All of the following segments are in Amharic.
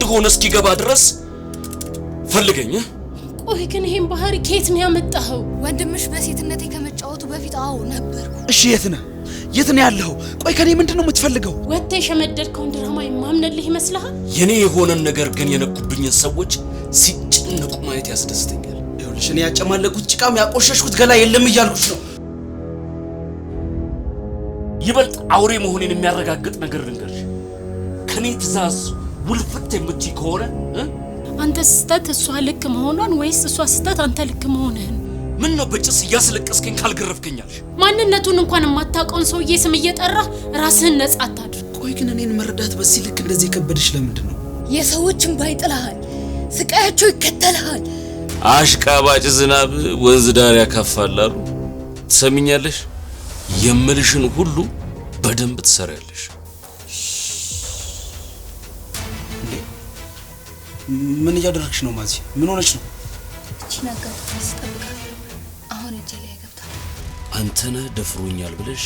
እንደሆነ እስኪገባ ድረስ ፈልገኝ። ቆይ ግን ይሄን ባህሪ ከየት ነው ያመጣኸው? ወንድምሽ በሴትነቴ ከመጫወቱ በፊት አዎ ነበርኩ። እሺ የት ነህ ያለኸው? ቆይ ከኔ ምንድነው የምትፈልገው? ወጥተህ የሸመደድከውን ድራማ የማምነልህ ይመስልሃል? የኔ የሆነን ነገር ግን የነኩብኝን ሰዎች ሲጨነቁ ማየት ያስደስተኛል። ይኸውልሽ እኔ ያጨማለቁት ጭቃም ያቆሸሽኩት ገላ የለም እያልኩሽ ነው። ይበልጥ አውሬ መሆኔን የሚያረጋግጥ ነገር ልንገርሽ። ከኔ ትእዛዝ ውልፍት የምትይ ከሆነ አንተ ስተት እሷ ልክ መሆኗን ወይስ እሷ ስተት አንተ ልክ መሆንህን? ምን ነው በጭስ እያስለቀስከኝ ካልገረፍከኛል? ማንነቱን እንኳን የማታውቀውን ሰውዬ ስም እየጠራህ ራስህን ነጻ አታድርግ። ቆይ ግን እኔን መረዳት በዚህ ልክ እንደዚህ ከበደሽ ለምንድን ነው? የሰዎችን ባይጥልሃል፣ ስቃያቸው ይከተልሃል። አሽቃባጭ ዝናብ ወንዝ ዳር ያካፋል አሉ። ትሰሚኛለሽ? የምልሽን ሁሉ በደንብ ትሰሪያለሽ። ምን እያደረግሽ ነው ማዚ? ምን ሆነሽ ነው? እቺ ነገር ተስጠብቃለሁ። አሁን እጄ ላይ ገብታ አንተነህ ደፍሮኛል ብለሽ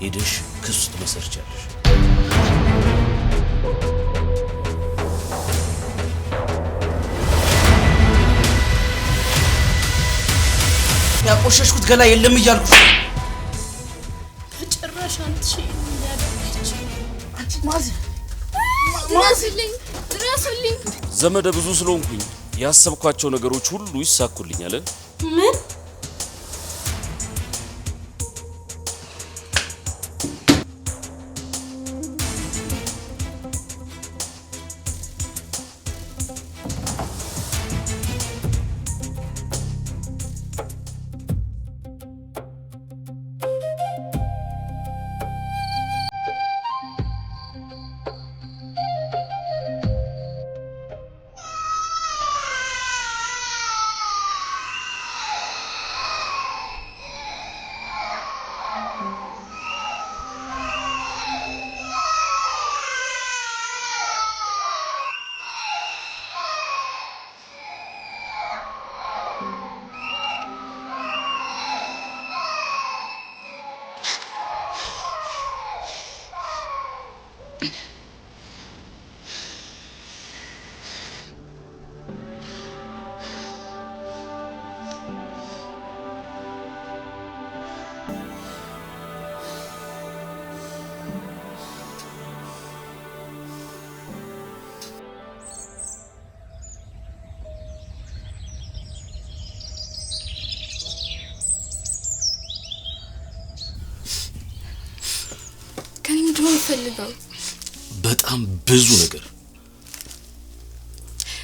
ሄደሽ ክስ ትመሰርቻለሽ። ያቆሸሽኩት ገላ የለም እያልኩሽ ነው። በጭራሽ አንቺ ያደረግሽ አንቺ ማዚ ድረሱልኝ። ዘመደ ብዙ ስለሆንኩኝ ያሰብኳቸው ነገሮች ሁሉ ይሳኩልኛል። ምን? ፈልገው በጣም ብዙ ነገር።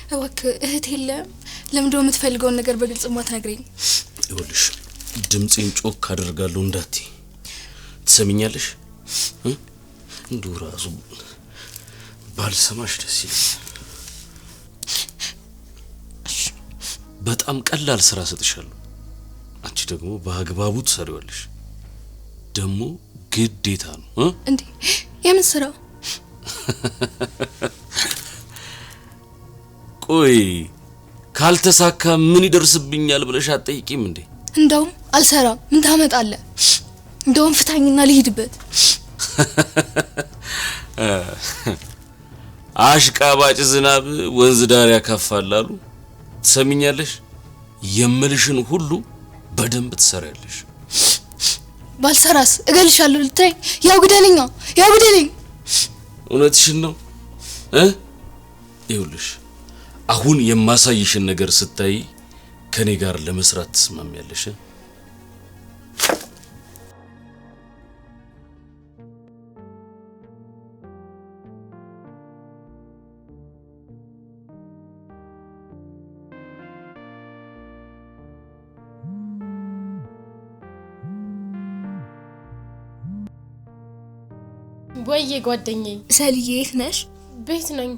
እባክህ እህት የለም? ለምንድነው የምትፈልገውን ነገር በግልጽ ማትነግረኝ? ይኸውልሽ ድምጼን ጮክ አደርጋለሁ እንዳትይ። ትሰሚኛለሽ? እንደው ራሱ ባልሰማሽ ደስ ይለኛል። በጣም ቀላል ስራ ሰጥሻለሁ። አንቺ ደግሞ በአግባቡ ትሰሪዋለሽ። ደግሞ ግዴታ ነው። እንዴ የምን ስራ? ቆይ ካልተሳካ ምን ይደርስብኛል ብለሽ አትጠይቂም እንዴ? እንደውም አልሰራም። ምን ታመጣለህ? እንደውም ፍታኝና ልሂድበት። አሽቃባጭ ዝናብ ወንዝ ዳር ያካፋል አሉ። ትሰሚኛለሽ? የምልሽን ሁሉ በደንብ ትሰሪያለሽ። ባልሰራስ እገልሻለሁ ልትይ? ያው ግደልኝ። እውነትሽን ነው። ይኸውልሽ አሁን የማሳይሽን ነገር ስታይ ከኔ ጋር ለመስራት ትስማሚያለሽ? ወይዬ ጓደኛዬ ሰልዬ የት ነሽ? ቤት ነኝ።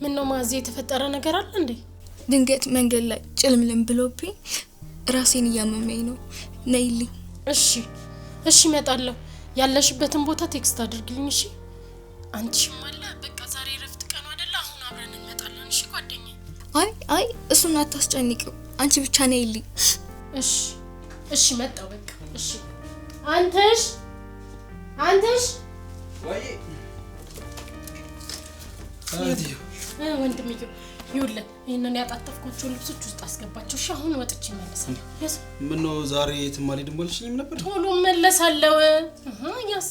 ምን ነው ማዚ የተፈጠረ ነገር አለ እንዴ? ድንገት መንገድ ላይ ጭልምልም ብሎብኝ ራሴን እያመመኝ ነው። ነይልኝ። እሺ እመጣለሁ። ያለሽበትን ቦታ ቴክስት አድርግልኝ። እሺ አንቺም አለ በቃ ዛሬ ረፍት ቀኑ አይደለ? አሁን አብረን እንመጣለን። እሺ ጓደኛዬ። አይ እሱን አታስጨንቂው። አንቺ ብቻ ነይልኝ። እሺ መጣሁ በቃ። እሺ አንተሽ ወይ ወንድምዬው ይኸውልህ ይሄንን ያጣጠፍኩት ልብሶች ውስጥ አስገባቸው። እሺ አሁን ወጥቼ እመለሳለሁ። ያስ ምን ነው ዛሬ ትማሊድም አልሽኝም ነበር? ቶሎ እመለሳለሁ። ያስ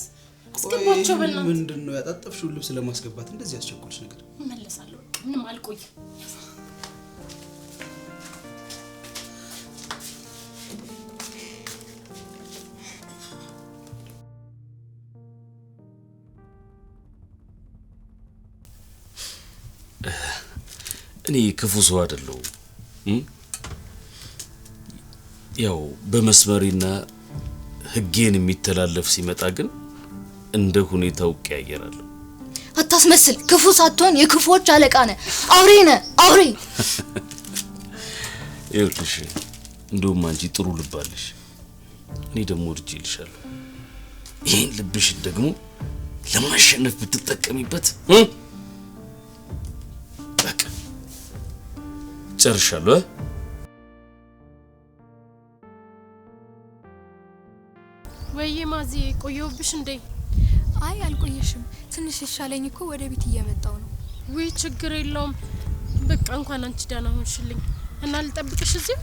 አስገባቸው በእናትህ። ምንድነው ያጣጠፍሽው ልብስ ለማስገባት እንደዚህ ያስቸኩልሽ ነገር? እመለሳለሁ። ምንም አልቆይም። እኔ ክፉ ሰው አይደለሁም። ያው በመስመሪና ህጌን የሚተላለፍ ሲመጣ ግን እንደ ሁኔታው ቀያየራለሁ። አታስመስል። ክፉ ሳትሆን የክፉዎች አለቃ ነህ። አውሬ ነህ፣ አውሬ። ይኸውልሽ እንደውም አንቺ ጥሩ ልብ አለሽ። እኔ ደግሞ ወድጄልሻለሁ። ይሄን ልብሽን ደግሞ ለማሸነፍ ብትጠቀሚበት በቃ ጨርሻለሁ። ወይዬ ማዚ ቆየሁብሽ እንዴ? አይ አልቆየሽም። ትንሽ ይሻለኝ እኮ ወደ ቤት እየመጣው ነው። ወይ ችግር የለውም። በቃ እንኳን አንቺ ደህና ሆንሽልኝ እና ልጠብቅሽ እዚህ።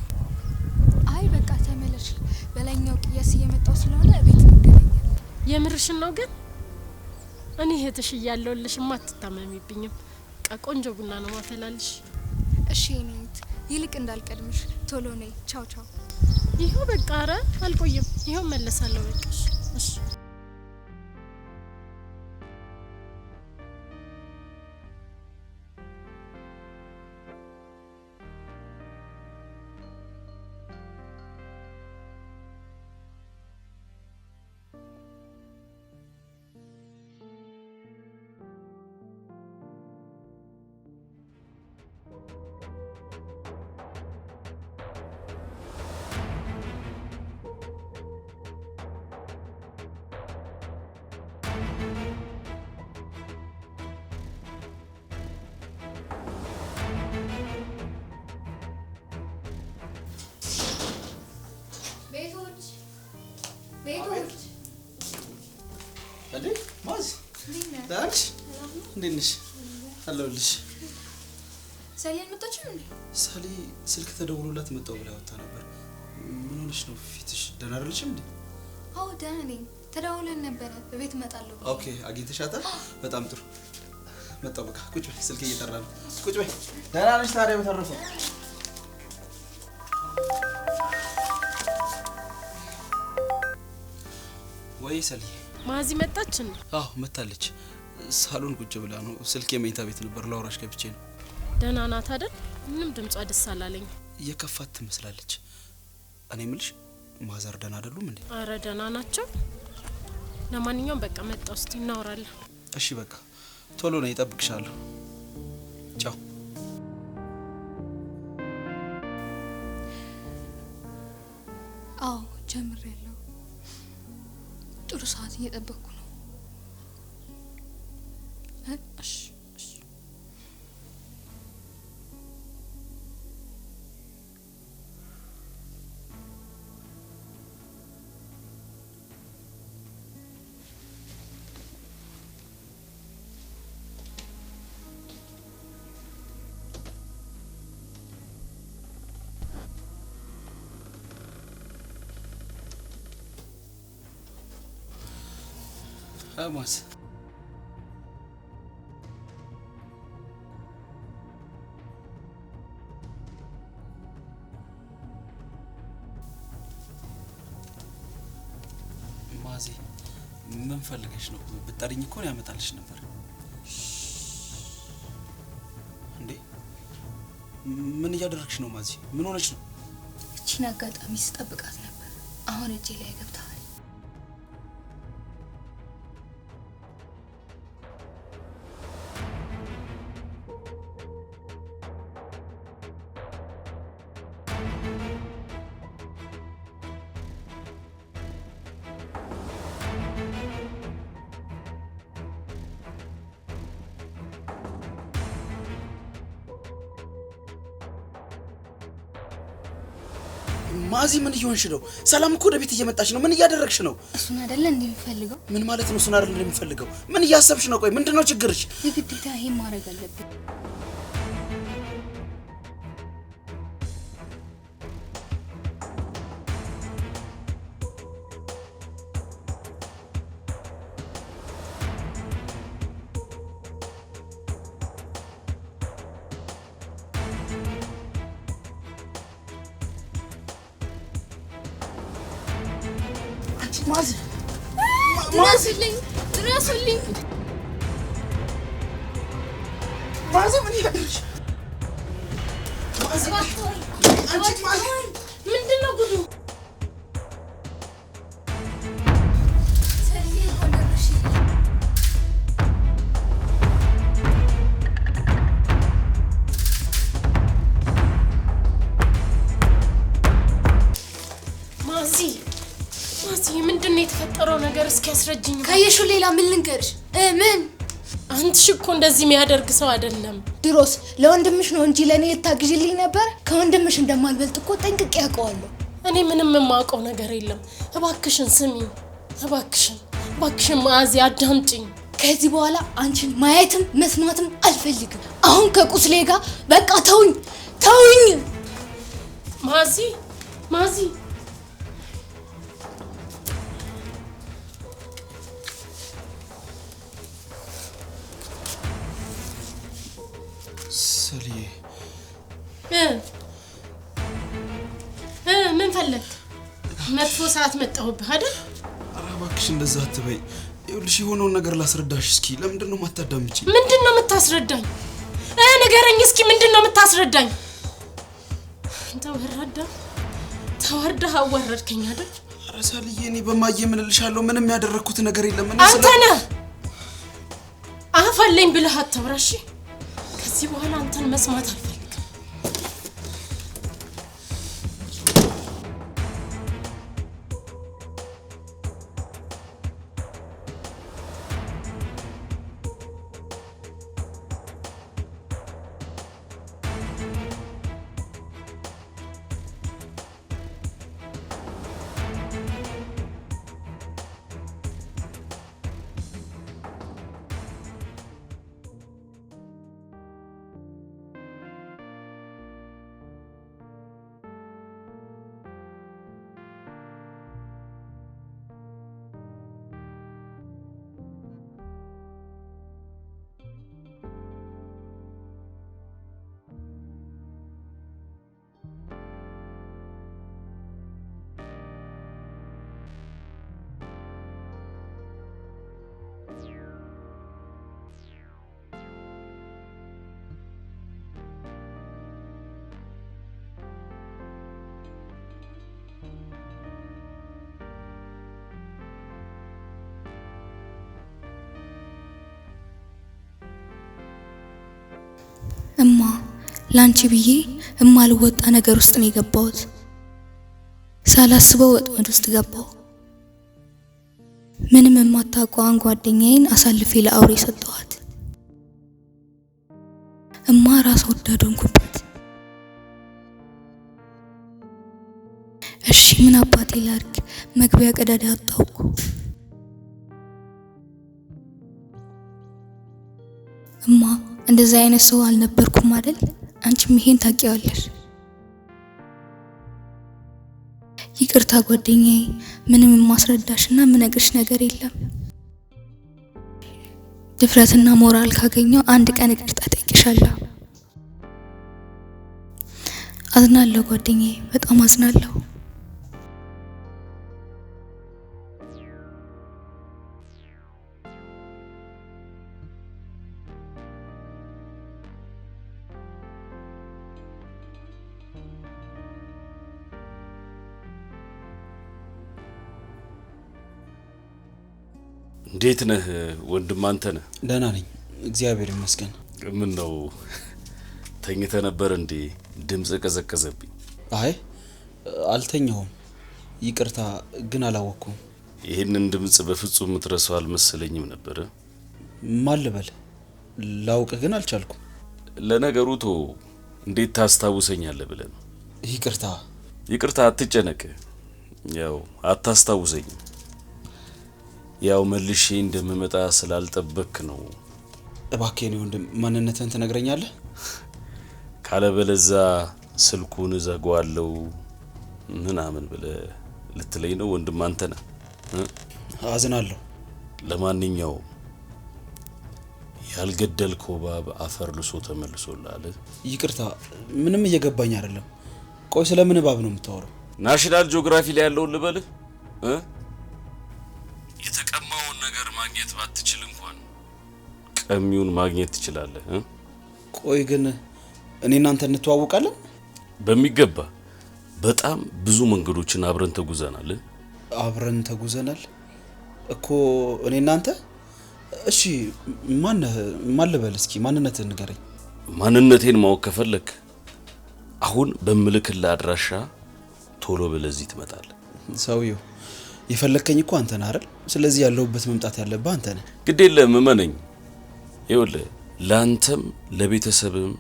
አይ በቃ ተመለሽ። በላይኛው ቅያስ እየመጣው ስለሆነ ቤት እንገናኛለን። የምርሽን ነው ግን? እኔ እህትሽ እያለሁልሽማ አትታመሚብኝም። በቃ ቆንጆ ቡና ነው ማፈላልሽ። እሺ እኔት ይልቅ እንዳልቀድምሽ ቶሎ ነይ። ቻው ቻው። ይሄው በቃ ኧረ አልቆይም። ይሄው መለሳለሁ በቃ። እሺ ቤቶች እንዴ ማዝ ዳንሽ እንዴንሽ? አለሁልሽ። ሰሊ አልመጣችም እንዴ? ሰሊ ስልክ ተደውሎላት መጣው ብላ ወጣ ነበር። ምን ሆነሽ ነው? ፊትሽ ደህና አይደለሽም እንዴ? አዎ ደህና ነኝ። ተደውለን ነበር በቤት እመጣለሁ። ኦኬ አግኝተሻታል? በጣም ጥሩ። መጣው በቃ ቁጭ በይ። ስልክ እየጠራ ነው። ቁጭ በይ። ደህና ነሽ ታዲያ? በተረፈው ወይ ሰሊ ማዚ መጣች እንዴ? አዎ መጣለች። ሳሎን ቁጭ ብላ ነው። ስልክ የመኝታ ቤት ነበር። ላውራሽ ገብቼ ነው። ደህና ናት አይደል? ምንም ድምጿ ደስ አላለኝ። የከፋት ትመስላለች። እኔ የምልሽ ማዘር ደህና አይደሉም እንዴ? አረ ደህና ናቸው። ለማንኛውም በቃ መጣው። እስቲ እናወራለን። እሺ በቃ ቶሎ ነው። እጠብቅሻለሁ። ቻው። አዎ ጀምሬያለሁ። ጥሩ ሰዓት እየጠበቅኩ ነው። እሺ እሺ። ማዝ ማዚ ምን ፈልገሽ ነው? ብትጠሪኝ እኮ ነው ያመጣልሽ ነበር። እንዴ ምን እያደረግሽ ነው ማዚ? ምን ሆነሽ ነው? እቺን አጋጣሚ ስጠብቃት ነበር። አሁን እጄ ላይ ገብታለች። ማዚ ምን እየሆንሽ ነው? ሰላም እኮ ወደ ቤት እየመጣች ነው። ምን እያደረግሽ ነው? እሱን አይደለ እንደሚፈልገው? ምን ማለት ነው? እሱን አይደለ እንደሚፈልገው? ምን እያሰብሽ ነው? ቆይ ምንድነው ችግርሽ? የግዴታ ይሄን ማድረግ አለብኝ። ማዚ ድረሱልኝ ድረሱልኝ ማዚ ምን ያደርሽ ማዚ አንቺ ማዚ ምንድነው ጉዱ? ማዚ ምንድነው የተፈጠረው ነገር? እስኪ ያስረጅኝ። ካየሹ ሌላ ምን ልንገርሽ? ምን አንቺ እኮ እንደዚህ የሚያደርግ ሰው አይደለም። ድሮስ ለወንድምሽ ነው እንጂ ለኔ ልታግዢልኝ ነበር። ከወንድምሽ እንደማልበልጥ እኮ ጠንቅቄ ያውቀዋለሁ። እኔ ምንም የማውቀው ነገር የለም። እባክሽን ስሚ፣ እባክሽን ማዚ አዳምጪኝ። ከዚህ በኋላ አንቺን ማየትም መስማትም አልፈልግም። አሁን ከቁስሌ ጋር በቃ ተውኝ። ማዚ ሰልዬ ምን ፈለግ? መጥፎ ሰዓት መጣሁብህ አይደል? ኧረ እባክሽ እንደዛ አትበይ። ይኸውልሽ የሆነውን ነገር ላስረዳሽ። እስኪ ለምንድን ነው የማታዳምጪ? ምንድን ነው የምታስረዳኝ? ንገረኝ እስኪ ምንድን ነው የምታስረዳኝ? ተወርደህ አዋረድከኝ አይደል? ኧረ ሰልዬ እኔ በማየ ምን እልሻለሁ? ምንም ያደረኩት ነገር የለም። አንተ ነህ አፍ አለኝ ብለህ አታውራ እሺ? ከዚህ በኋላ አንተን መስማት አልፈልግም። እማ ላንቺ ብዬ እማልወጣ ነገር ውስጥ ነው የገባሁት። ሳላስበው ወጥመድ ውስጥ ገባሁ። ምንም የማታውቀው ጓደኛዬን አሳልፌ ለአውሬ ሰጠኋት። እማ ራስ ወዳድ ሆንኩበት። እሺ ምን አባቴ ላድርግ? መግቢያ ቀዳዳ አጣሁኩ። እማ እንደዛ አይነት ሰው አልነበርኩም አይደል? አንቺም ይሄን ታውቂዋለሽ። ይቅርታ ጓደኛዬ፣ ምንም የማስረዳሽና የምነግርሽ ነገር የለም። ድፍረትና ሞራል ካገኘው አንድ ቀን ይቅርታ ጠይቅሻለሁ። አዝናለሁ ጓደኛዬ፣ በጣም አዝናለሁ። እንዴት ነህ ወንድም? አንተ ነህ? ደህና ነኝ እግዚአብሔር ይመስገን። ምን ነው ተኝተህ ነበር እንዴ? ድምጽ ቀዘቀዘብኝ። አይ አልተኛውም፣ ይቅርታ ግን አላወኩም። ይሄንን ድምጽ በፍጹም ምትረሳው አልመሰለኝም ነበር። ማልበል ላውቅ ግን አልቻልኩም። ለነገሩ ቶ እንዴት ታስታውሰኛለህ ብለህ ነው። ይቅርታ አትጨነቅ። ያው አታስታውሰኝ። ያው መልሼ እንደምመጣ ስላልጠበክ ነው። እባክህ ነው ወንድም ማንነትህን ትነግረኛለህ? ካለበለዛ ስልኩን ዘጋዋለሁ ምናምን ብለህ ልትለኝ ነው ወንድም? አንተ ነህ? አዝናለሁ። ለማንኛውም ያልገደልከው እባብ አፈር ልሶ ተመልሶልሃል። ይቅርታ ምንም እየገባኝ አይደለም። ቆይ ስለምን እባብ ነው የምታወራው? ናሽናል ጂኦግራፊ ላይ ያለውን ልበልህ? ማግኘት ባትችል እንኳን ቀሚውን ማግኘት ትችላለህ። ቆይ ግን እኔ እናንተ እንተዋወቃለን? በሚገባ በጣም ብዙ መንገዶችን አብረን ተጉዘናል። አብረን ተጉዘናል እኮ እኔ እናንተ። እሺ ማን ልበል? እስኪ ማንነትህን ንገረኝ። ማንነቴን ማወቅ ከፈለክ አሁን በምልክልህ አድራሻ ቶሎ ብለህ እዚህ ትመጣለህ። ሰውዬው የፈለከኝ እኮ አንተ ነህ አይደል? ስለዚህ ያለሁበት መምጣት ያለብህ አንተ ነህ። ግድ የለም እመነኝ። ይኸውልህ ላንተም ለቤተሰብም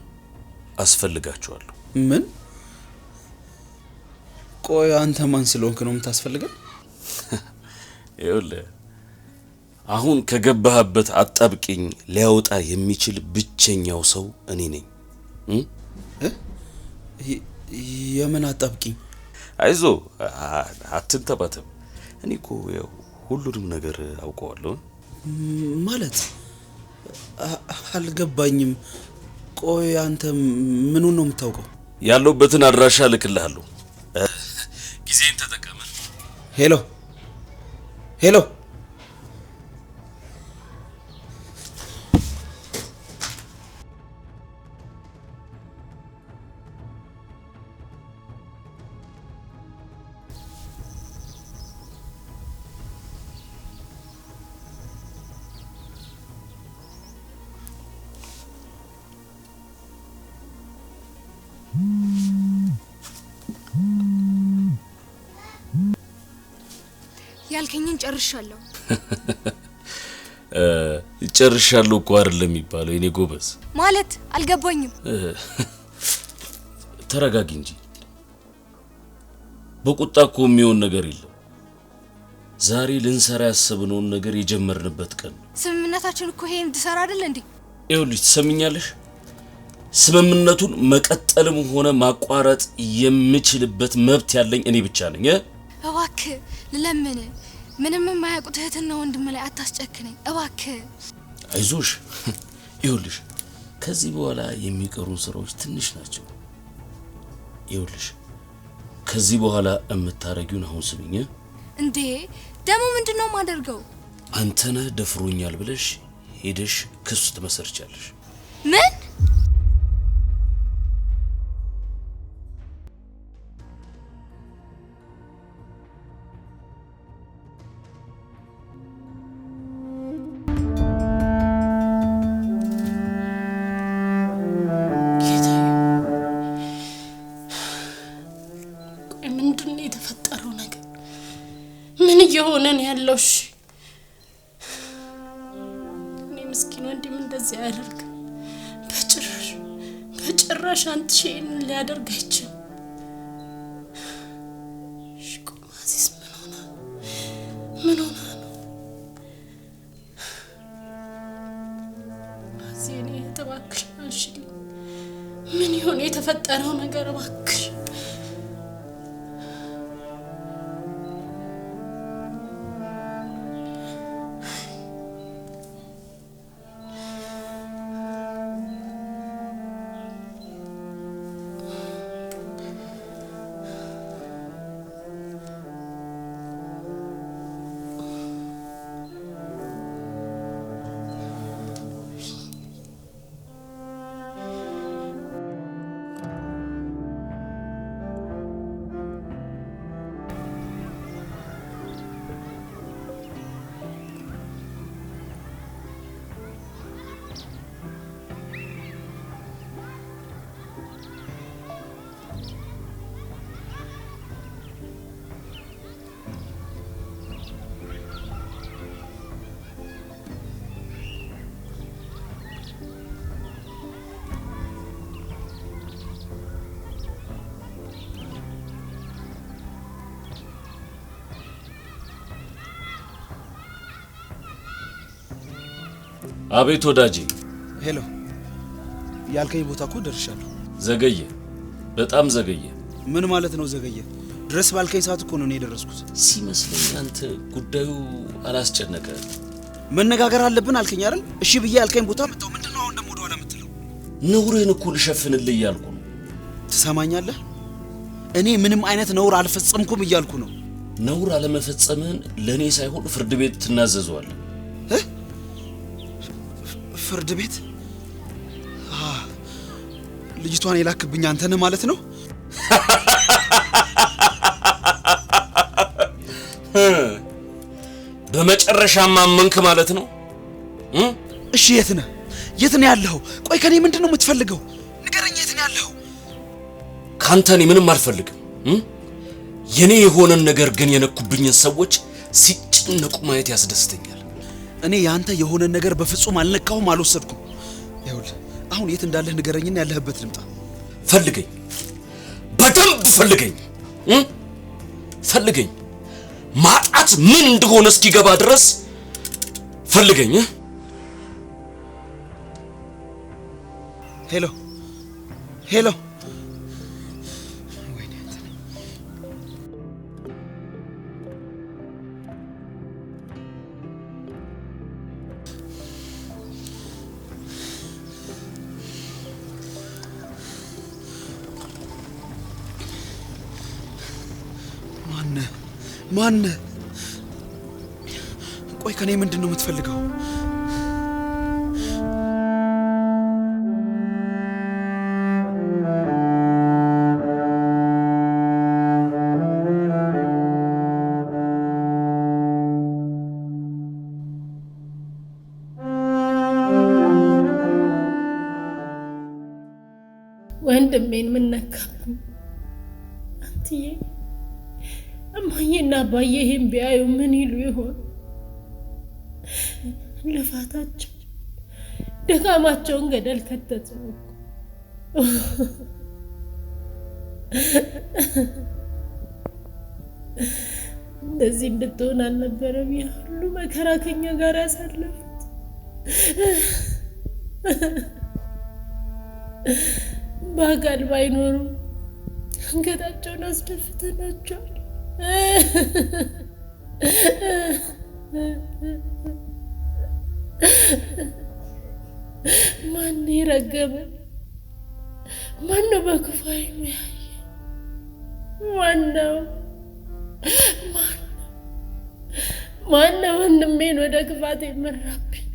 አስፈልጋቸዋለሁ። ምን? ቆይ አንተ ማን ስለሆንክ ነው የምታስፈልገን? ይኸውልህ አሁን ከገባህበት አጣብቂኝ ሊያወጣ የሚችል ብቸኛው ሰው እኔ ነኝ። የምን አጣብቂኝ? አይዞ አትንተባተብ። እኔ እኮ ያው ሁሉንም ነገር አውቀዋለሁ። ማለት አልገባኝም። ቆይ አንተ ምኑን ነው የምታውቀው? ያለሁበትን አድራሻ ልክልሃለሁ። ጊዜን ተጠቀም። ሄሎ ሄሎ ያልከኝን ጨርሻለሁ። ጨርሻለሁ እኮ አይደለም የሚባለው የኔ ጎበዝ። ማለት አልገባኝም። ተረጋጊ እንጂ በቁጣ እኮ የሚሆን ነገር የለም። ዛሬ ልንሰራ ያሰብነውን ነገር የጀመርንበት ቀን። ስምምነታችን እኮ ይሄን እንድሰራ አይደል እንዴ? ይኸውልሽ ትሰሚኛለሽ? ስምምነቱን መቀጠልም ሆነ ማቋረጥ የምችልበት መብት ያለኝ እኔ ብቻ ነኝ። እባክህ ልለምን፣ ምንም የማያውቁት እህትና ወንድም ላይ አታስጨክነኝ እባክህ። አይዞሽ። ይኸውልሽ ከዚህ በኋላ የሚቀሩን ስራዎች ትንሽ ናቸው። ይኸውልሽ ከዚህ በኋላ እምታረጊውን አሁን ስሚኝ። እንዴ ደግሞ ምንድነው ማደርገው? አንተነህ ደፍሮኛል ብለሽ ሄደሽ ክስ ትመሰርቻለሽ። ምን? የሆነን ያለው? እሺ እኔ ምስኪን ወንድም እንደዚህ ያደርግ በጭራሽ አንተ ሼን ሊያደርግ አይችልም። እሺ ቆማዚስ ምን ሆነ ነው? አዚኔ ተባክሽ አንሺ። ምን ይሆን የተፈጠረው ነገር? እባክሽ አቤት ወዳጄ። ሄሎ ያልከኝ ቦታ እኮ ደርሻለሁ። ዘገየ፣ በጣም ዘገየ። ምን ማለት ነው ዘገየ? ድረስ ባልከኝ ሰዓት እኮ ነው እኔ የደረስኩት። ሲመስለኝ አንተ ጉዳዩ አላስጨነቀ። መነጋገር አለብን አልከኝ አይደል? እሺ ብዬ ያልከኝ ቦታ መጣሁ። ምንድነው አሁን ደግሞ ወደ ኋላ የምትለው? ነውሬን እኮ ልሸፍንልህ እያልኩ ነው። ትሰማኛለህ? እኔ ምንም አይነት ነውር አልፈጸምኩም እያልኩ ነው። ነውር አለመፈጸምህን ለኔ ሳይሆን ፍርድ ቤት ትናዘዘዋለህ። ፍርድ ቤት ልጅቷን የላክብኝ አንተ ነህ ማለት ነው? በመጨረሻም አመንክ ማለት ነው? እሺ የት ነህ? የት ነው ያለኸው? ቆይ ከኔ ምንድነው የምትፈልገው? ንገረኝ፣ የት ነው ያለኸው? ካንተ እኔ ምንም አልፈልግም። የኔ የሆነን ነገር ግን የነኩብኝን ሰዎች ሲጨነቁ ማየት ያስደስተኛል። እኔ ያንተ የሆነን ነገር በፍጹም አልነካሁም፣ አልወሰድኩም። ይኸውልህ አሁን የት እንዳለህ ንገረኝና ያለህበት ልምጣ። ፈልገኝ፣ በደንብ ፈልገኝ፣ ፈልገኝ። ማጣት ምን እንደሆነ እስኪገባ ድረስ ፈልገኝ። ሄሎ ሄሎ ማን? ቆይ ከኔ ምንድነው የምትፈልገው? ወንድሜን ምን ነካብኝ? አንትዬ እማዬና አባዬ ይሄን ቢያዩ ምን ይሉ ይሆን? ልፋታቸው ድካማቸውን ገደል ከተቱ። እንደዚህ እንድትሆን አልነበረም ያ ሁሉ መከራ ከኛ ጋር ያሳለፉት። በአካል ባይኖሩ አንገታቸውን አስደፍተናቸዋል። ማን ይረገመ? ማን ነው በክፉ ዓይኑ ያየ? ማን ነው ወንድሜን ወደ ክፋት የመራብኝ?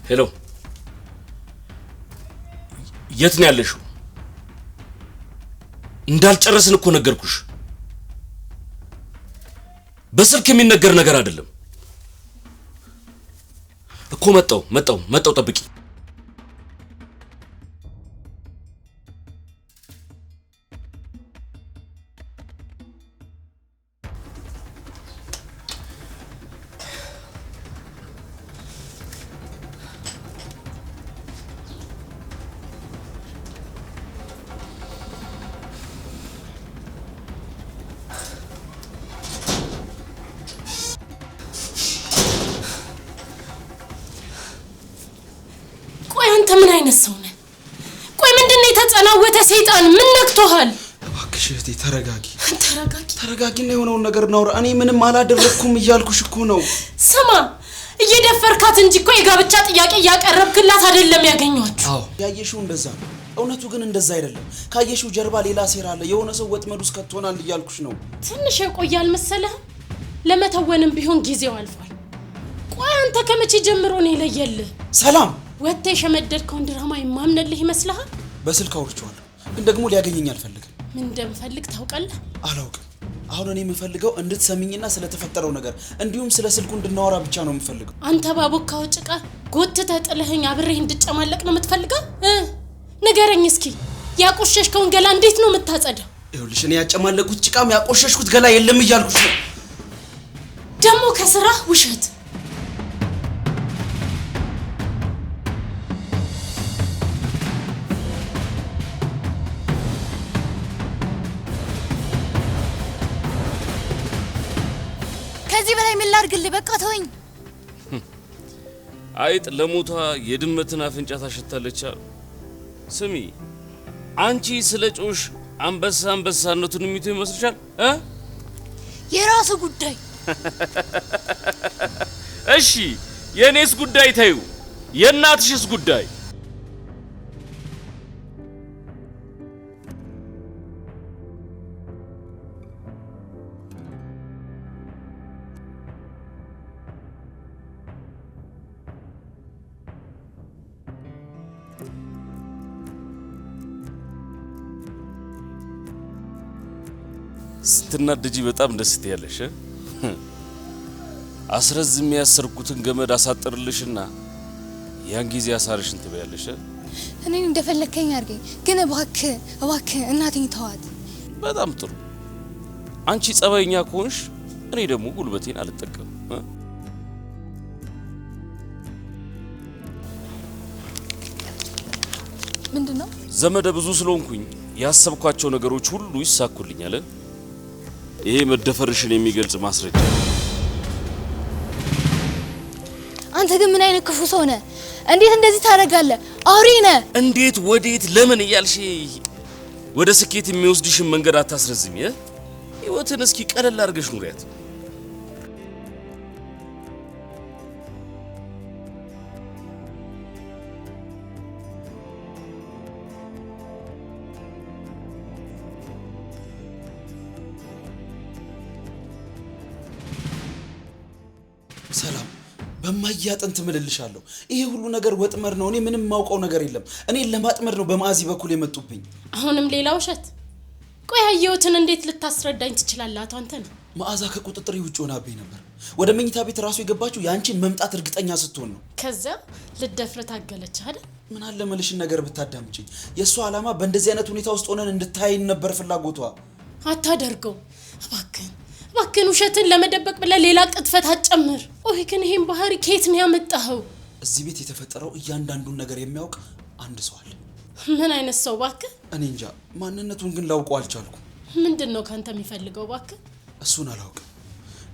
ሄሎ፣ የት ነው ያለሽው? እንዳልጨረስን እኮ ነገርኩሽ። በስልክ የሚነገር ነገር አይደለም እኮ። መጣው ጠብቂ። ምን አይነት ሰው ነህ? ቆይ ምንድነው የተጸናወተ ሰይጣን? ምን ነክቶሃል? እባክሽ እህቴ ተረጋጊና የሆነውን ነገር እናውራ። እኔ ምንም አላደረኩም እያልኩሽ እኮ ነው። ስማ፣ እየደፈርካት እንጂ እኮ የጋብቻ ጥያቄ እያቀረብክላት አይደለም ያገኘኋችሁ። አዎ ያየሽው እንደዛ ነው። እውነቱ ግን እንደዛ አይደለም። ካየሽው ጀርባ ሌላ ሴራ አለ። የሆነ ሰው ወጥመድ ውስጥ ከቶናል እያልኩሽ ነው። ትንሽ የቆያል መሰለህ? ለመተወንም ቢሆን ጊዜው አልፏል። ቆይ አንተ ከመቼ ጀምሮ ነው የለየልህ? ሰላም ወጥተሽ የመደድከውን ድራማ የማምነልህ ይመስልሃል? በስልክ አውርቼዋለሁ፣ ግን ደግሞ ሊያገኘኝ አልፈልግም። ምን እንደምፈልግ ታውቃለህ? አላውቅም። አሁን እኔ የምፈልገው እንድትሰሚኝና ስለተፈጠረው ነገር እንዲሁም ስለ ስልኩ እንድናወራ ብቻ ነው የምፈልገው። አንተ ባቦካው ጭቃ ጎትተህ ጥለኸኝ አብሬህ እንድጨማለቅ ነው የምትፈልገው? ንገረኝ እስኪ ያቆሸሽከውን ገላ እንዴት ነው የምታጸዳው? ይኸውልሽ እኔ ያጨማለቁት ጭቃም ያቆሸሽኩት ገላ የለም እያልኩሽ ነው። ደግሞ ከስራህ ውሸት። ከዚህ በላይ ምን ላድርግልህ? በቃ ተወኝ። አይጥ ለሞቷ የድመትን አፍንጫ ታሸታለች። ስሚ አንቺ ስለ ጮሽ አንበሳነቱን የሚቱ ይመስልሻል? የራሱ ጉዳይ። እሺ የኔስ ጉዳይ ታዩ፣ የእናትሽስ ጉዳይ? ስትናደጂ በጣም ደስ ትያለሽ። አስረዝም ያሰርኩትን ገመድ አሳጥርልሽና ያን ጊዜ አሳርሽን ትበያለሽ። እኔን እንደፈለከኝ አድርገኝ፣ ግን እባክህ እናቴን ተዋት። በጣም ጥሩ። አንቺ ጸባይኛ ከሆንሽ እኔ ደግሞ ጉልበቴን አልጠቀም። ምንድነው? ዘመደ ብዙ ስለሆንኩኝ ያሰብኳቸው ነገሮች ሁሉ ይሳኩልኛል። ይሄ መደፈርሽን የሚገልጽ ማስረጃ። አንተ ግን ምን አይነት ክፉ ሰው ነህ? እንዴት እንደዚህ ታደርጋለህ? አውሬ ነህ። እንዴት ወዴት ለምን እያልሽ ወደ ስኬት የሚወስድሽን መንገድ አታስረዝሚ። ህይወትን እስኪ ቀለል አድርገሽ ኑሪያት። ሰላም በማያጥንት ምልልሻለሁ። ይሄ ሁሉ ነገር ወጥመድ ነው። እኔ ምንም ማውቀው ነገር የለም። እኔ ለማጥመድ ነው በማዚ በኩል የመጡብኝ። አሁንም ሌላ ውሸት። ቆይ ያየሁትን እንዴት ልታስረዳኝ ትችላለህ? አንተ ነህ መዓዛ ከቁጥጥር ውጭ ሆናብኝ ነበር። ወደ መኝታ ቤት ራሱ የገባችው ያንቺን መምጣት እርግጠኛ ስትሆን ነው። ከዛ ልደፍር ታገለች አይደል? ምን አለ መልሽን ነገር ብታዳምጪኝ። የእሷ ዓላማ በእንደዚህ አይነት ሁኔታ ውስጥ ሆነን እንድታይን ነበር ፍላጎቷ። አታደርገው እባክህን ውሸትን ለመደበቅ ብለህ ሌላ ቅጥፈት አትጨምር። ኦይ ግን ይሄን ባህሪ ከየት ነው ያመጣኸው? እዚህ ቤት የተፈጠረው እያንዳንዱን ነገር የሚያውቅ አንድ ሰው አለ። ምን አይነት ሰው እባክህ? እኔ እንጃ፣ ማንነቱን ግን ላውቀው አልቻልኩም። ምንድነው ካንተ የሚፈልገው እባክህ? እሱን አላውቅም።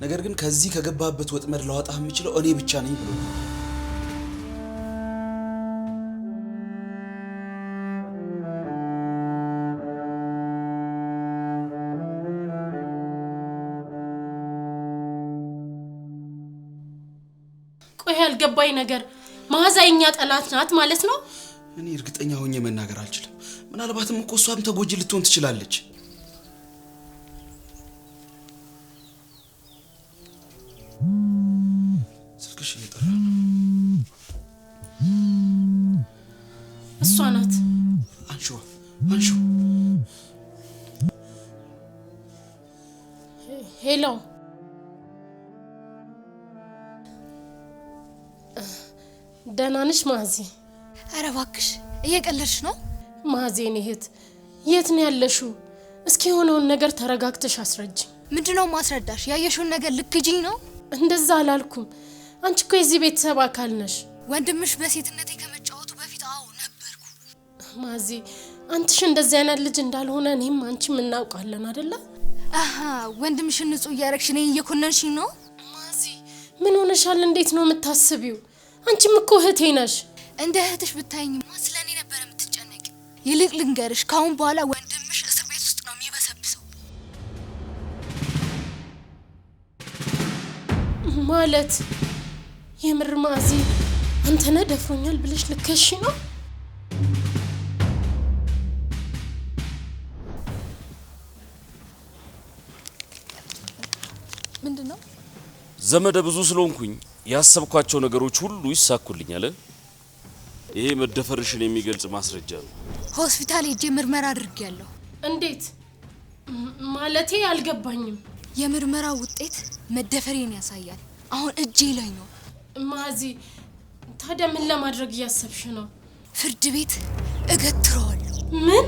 ነገር ግን ከዚህ ከገባበት ወጥመድ ላወጣህ የምችለው እኔ ብቻ ነኝ ብሎ ቆይ ያልገባኝ ነገር መዓዛ የኛ ጠላት ናት ማለት ነው? እኔ እርግጠኛ ሆኜ መናገር አልችልም። ምናልባትም እኮ እሷም ተጎጂ ልትሆን ትችላለች። ስልክሽ እየጠራ እሷ ናት። አንሺው። ሄሎ ደህና ነሽ ማዚ? ኧረ እባክሽ እየቀለድሽ ነው። ማዚን እህት የት ነው ያለሽው? እስኪ የሆነውን ነገር ተረጋግተሽ አስረጅ። ምንድነው ማስረዳሽ? ያየሽውን ነገር ልክጂኝ ነው? እንደዛ አላልኩም። አንቺ እኮ የዚህ ቤተሰብ አካል ነሽ። ወንድምሽ በሴትነቴ ከመጫወቱ በፊት አዎ ነበርኩ። ማዚ አንተሽ እንደዚህ አይነት ልጅ እንዳልሆነ እኔም አንቺም እናውቃለን አይደለ? አሃ ወንድምሽን ንጹህ እያረግሽ እኔን እየኮነንሽኝ ነው? ማዚ ምን ሆነሻል? እንዴት ነው የምታስቢው? አንቺም እኮ እህቴ ነሽ። እንደ እህትሽ ብታይኝማ ስለኔ ነበር የምትጨነቂ። ይልቅ ልንገርሽ፣ ካሁን በኋላ ወንድምሽ እስር ቤት ውስጥ ነው የሚበሰብሰው። ማለት የምር ማዚ አንተ ነህ ደፍሮኛል ብለሽ ልከሽ ነው? ምንድነው? ዘመደ ብዙ ስለሆንኩኝ ያሰብኳቸው ነገሮች ሁሉ ይሳኩልኛል። ይሄ መደፈርሽን የሚገልጽ ማስረጃ ነው። ሆስፒታል ሄጄ ምርመራ አድርጌያለሁ። እንዴት ማለቴ አልገባኝም። የምርመራ ውጤት መደፈሬን ያሳያል። አሁን እጄ ላይ ነው። ማዚ ታዲያ ምን ለማድረግ እያሰብሽ ነው? ፍርድ ቤት እገትረዋለሁ። ምን?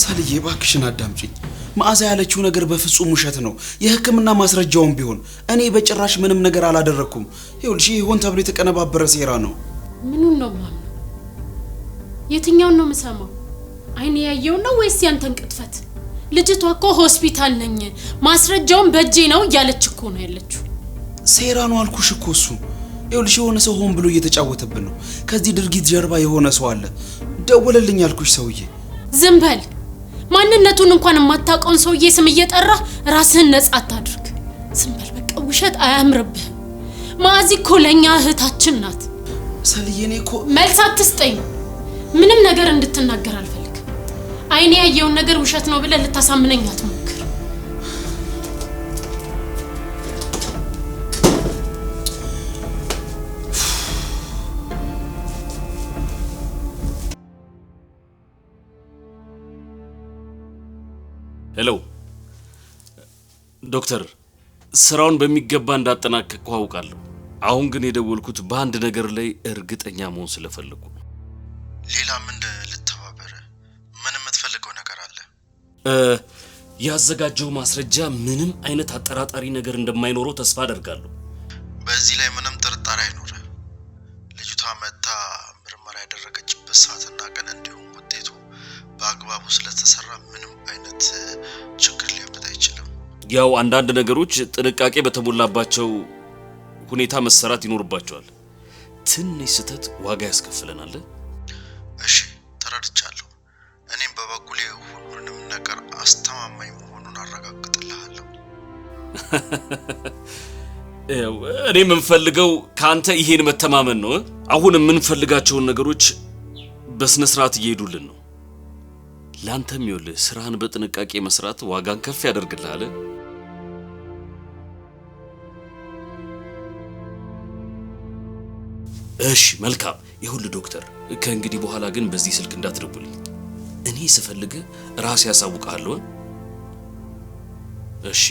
ሳልዬ እባክሽን አዳምጪኝ። መዓዛ ያለችው ነገር በፍጹም ውሸት ነው። የሕክምና ማስረጃውን ቢሆን እኔ በጭራሽ ምንም ነገር አላደረኩም። ይኸውልሽ ይሆን ተብሎ የተቀነባበረ ሴራ ነው። ምኑን ነው ማምነው? የትኛውን ነው የምሰማው? አይኔ ያየውን ነው ወይስ ያንተን ቅጥፈት? ልጅቷ እኮ ሆስፒታል ነኝ ማስረጃውን በእጄ ነው እያለች እኮ ነው ያለችው። ሴራ ነው አልኩሽ እኮ እሱ። ይኸውልሽ የሆነ ሰው ሆን ብሎ እየተጫወተብን ነው። ከዚህ ድርጊት ጀርባ የሆነ ሰው አለ። ደወለልኝ ያልኩሽ ሰውዬ። ዝም በል። ማንነቱን እንኳን የማታውቀውን ሰውዬ ስም እየጠራ ራስህን ነጻ አታድርግ። ዝም በል በቃ። ውሸት አያምርብህ። ማዚ እኮ ለኛ እህታችን ናት። ሳልዬ እኔ እኮ መልስ አትስጠኝ። ምንም ነገር እንድትናገር አልፈልግም። አይኔ ያየውን ነገር ውሸት ነው ብለህ ልታሳምነኝ አትሞክር። ሄሎ ዶክተር፣ ስራውን በሚገባ እንዳጠናቀቅኩ አውቃለሁ። አሁን ግን የደወልኩት በአንድ ነገር ላይ እርግጠኛ መሆን ስለፈለኩ። ሌላ ምን ልተባበረ? ምን የምትፈልገው ነገር አለ? ያዘጋጀው ማስረጃ ምንም አይነት አጠራጣሪ ነገር እንደማይኖረው ተስፋ አደርጋለሁ። በዚህ ላይ ምንም ጥርጣሬ አይኖር። ልጅቷ መታ ምርመራ ያደረገችበት ሰዓትና ቀን እንዲሁም ውጤቱ በአግባቡ ስለተሰራ ምንም አይነት ችግር ሊያመጣ አይችልም። ያው አንዳንድ ነገሮች ጥንቃቄ በተሞላባቸው ሁኔታ መሰራት ይኖርባቸዋል። ትንሽ ስህተት ዋጋ ያስከፍለናል። እሺ ተረድቻለሁ። እኔም በበኩሌ ሁሉንም ነገር አስተማማኝ መሆኑን አረጋግጥልሃለሁ። እኔ የምንፈልገው ካንተ ይሄን መተማመን ነው። አሁን የምንፈልጋቸውን ነገሮች በስነ ስርዓት እየሄዱልን ነው። ላንተም ይኸውልህ ስራህን በጥንቃቄ መስራት ዋጋን ከፍ ያደርግልሃል። እሺ መልካም። ይኸውልህ ዶክተር፣ ከእንግዲህ በኋላ ግን በዚህ ስልክ እንዳትደውልኝ። እኔ ስፈልግ ራሴ ያሳውቃለሁ። እሺ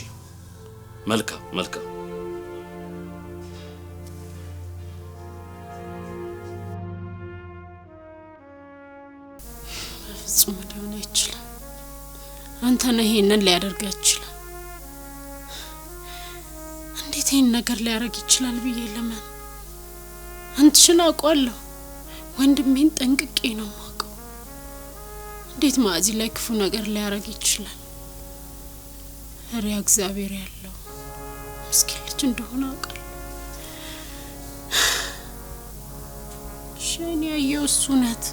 መልካም መልካም። በፍጹም ሊሆን አይችልም። አንተ ነህ ይሄንን ሊያደርግ ይችላል። እንዴት ይሄን ነገር ሊያደርግ ይችላል ብዬ ለምን አንተሽን አውቀዋለሁ። ወንድሜን ጠንቅቄ ነው የማውቀው። እንዴት ማዚ ላይ ክፉ ነገር ሊያደርግ ይችላል? ሪያ እግዚአብሔር ያለው ምስኪን ልጅ እንደሆነ አውቃለሁ። ሸኔ ያየው እሱ ናት።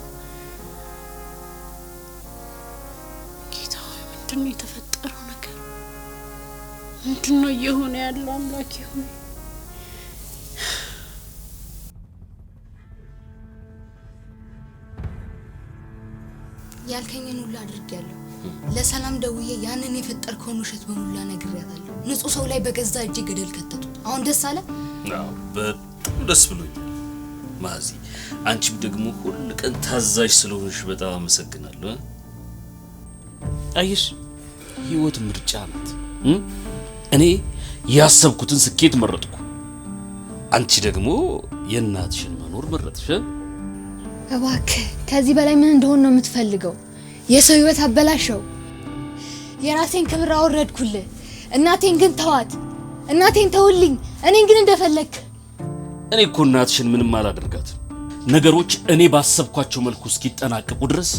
ጌታ ሆይ ምንድነው የተፈጠረው ነገር? ምንድነው እየሆነ ያለው? አምላኬ ሆይ ያልከኝን ሁሉ አድርጌያለሁ። ለሰላም ደውዬ ያንን የፈጠርከውን ውሸት በሙላ ነግሬያታለሁ። ንጹህ ሰው ላይ በገዛ እጄ ገደል ከተቱት። አሁን ደስ አለ? አዎ በጣም ደስ ብሎኛል ማዚ። አንቺም ደግሞ ሁሉ ቀን ታዛዥ ስለሆንሽ በጣም አመሰግናለሁ። አየሽ ህይወት ምርጫ ናት። እኔ ያሰብኩትን ስኬት መረጥኩ፣ አንቺ ደግሞ የእናትሽን መኖር መረጥሽ። እባክህ ከዚህ በላይ ምን እንደሆነ ነው የምትፈልገው? የሰው ህይወት አበላሸው። የራሴን ክብር አወረድኩልህ። እናቴን ግን ተዋት። እናቴን ተውልኝ። እኔን ግን እንደፈለክ። እኔ እኮ እናትሽን ምንም አላደርጋትም። ነገሮች እኔ ባሰብኳቸው መልኩ እስኪጠናቀቁ ድረስ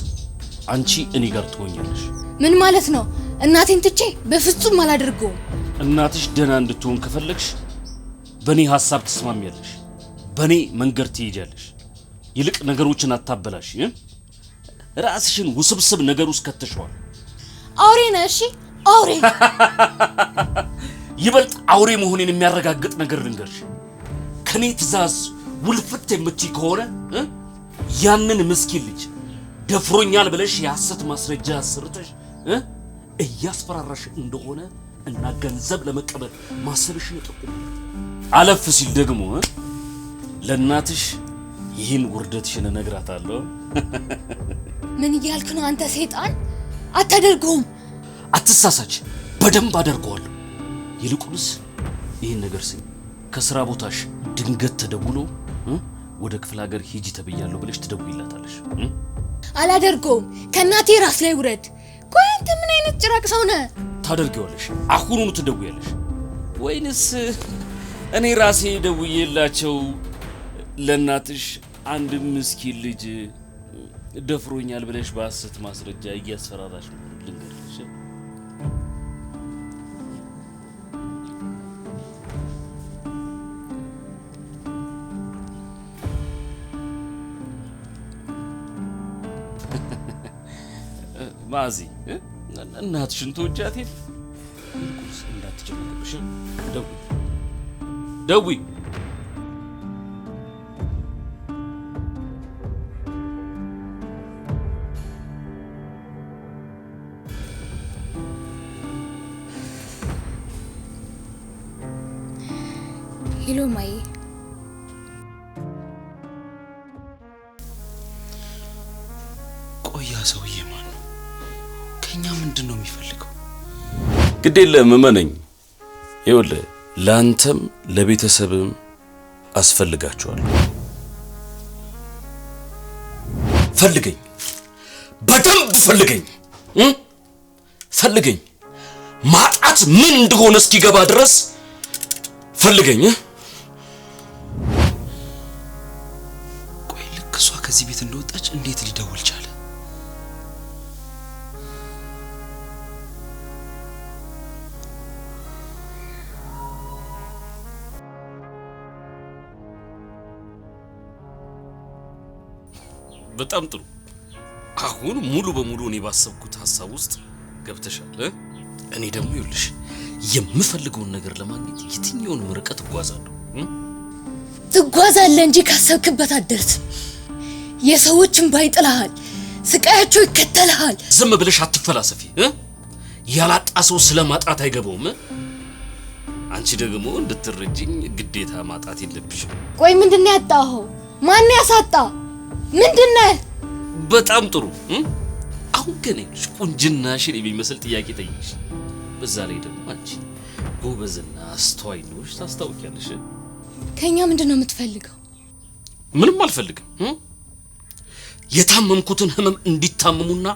አንቺ እኔ ጋር ትሆኛለሽ። ምን ማለት ነው? እናቴን ትቼ በፍጹም አላደርገውም። እናትሽ ደህና እንድትሆን ከፈለግሽ በእኔ ሐሳብ ትስማሚያለሽ፣ በእኔ መንገድ ትሄጃለሽ። ይልቅ ነገሮችን አታበላሽ። ራስሽን ውስብስብ ነገር ውስጥ ከተሽዋል። አውሬ ነህ። እሺ አውሬ። ይበልጥ አውሬ መሆኔን የሚያረጋግጥ ነገር ልንገርሽ። ከኔ ትእዛዝ ውልፍት የምትይ ከሆነ ያንን ምስኪን ልጅ ደፍሮኛል ብለሽ የሐሰት ማስረጃ አስርተሽ እያስፈራራሽ እንደሆነ እና ገንዘብ ለመቀበል ማሰብሽን ጠቁም። አለፍ ሲል ደግሞ ለእናትሽ ይህን ውርደትሽን እነግራታለሁ። ምን እያልክ ነው አንተ ሰይጣን? አታደርገውም። አትሳሳች፣ በደንብ አደርገዋለሁ። ይልቁንስ ይህን ነገር ስኝ፣ ከስራ ቦታሽ ድንገት ተደውሎ ወደ ክፍለ ሀገር ሂጂ ተብያለሁ ብለሽ ትደውይላታለሽ። አላደርገውም። ከእናቴ ራስ ላይ ውረድ። ቆይ አንተ ምን አይነት ጭራቅ ሰው ነህ? ታደርጊዋለሽ። አሁኑኑ ትደውያለሽ። ወይንስ እኔ ራሴ ደውዬላቸው ለእናትሽ አንድ ምስኪን ልጅ ደፍሮኛል ብለሽ በሐሰት ማስረጃ እያስፈራራሽ ነው ልንገርሽ? ማዚ እናትሽን ተወጃት የለ ልኩስ እንዳትጨነቅብሽ። ደውይ ሄሎ ማይ፣ ቆያ ሰውዬ ማን ነው? ከኛ ምንድነው የሚፈልገው? ግዴለም እመነኝ። ይኸውልህ ላንተም ለቤተሰብም አስፈልጋቸዋለሁ። ፈልገኝ፣ በደንብ ፈልገኝ፣ ፈልገኝ። ማጣት ምን እንደሆነ እስኪገባ ድረስ ፈልገኝ። ቆይ ልክ እሷ ከዚህ ቤት እንደወጣች እንዴት ሊደውል ቻለ? በጣም ጥሩ። አሁን ሙሉ በሙሉ እኔ ባሰብኩት ሐሳብ ውስጥ ገብተሻል። እኔ ደግሞ ይኸውልሽ የምፈልገውን ነገር ለማግኘት የትኛውንም ርቀት እጓዛለሁ። ትጓዛለህ እንጂ ካሰብክበት አትደርስም። የሰዎችን ባይጥልሃል፣ ስቃያቸው ይከተልሃል። ዝም ብለሽ አትፈላሰፊ። ያላጣ ሰው ስለማጣት አይገባውም። አንቺ ደግሞ እንድትረጂኝ ግዴታ ማጣት የለብሽም። ቆይ ምንድነው ያጣኸው? ማን ያሳጣ? ምንድነው? በጣም ጥሩ። አሁን ግን ይኸውልሽ ቁንጅናሽን የሚመስል ጥያቄ ጠይቅሽ። በዛ ላይ ደግሞ አንቺ ጎበዝና አስተዋይ ነሽ፣ ታስታውቂያለሽ። ከኛ ምንድነው የምትፈልገው? ምንም አልፈልግም። የታመምኩትን ህመም እንዲታመሙና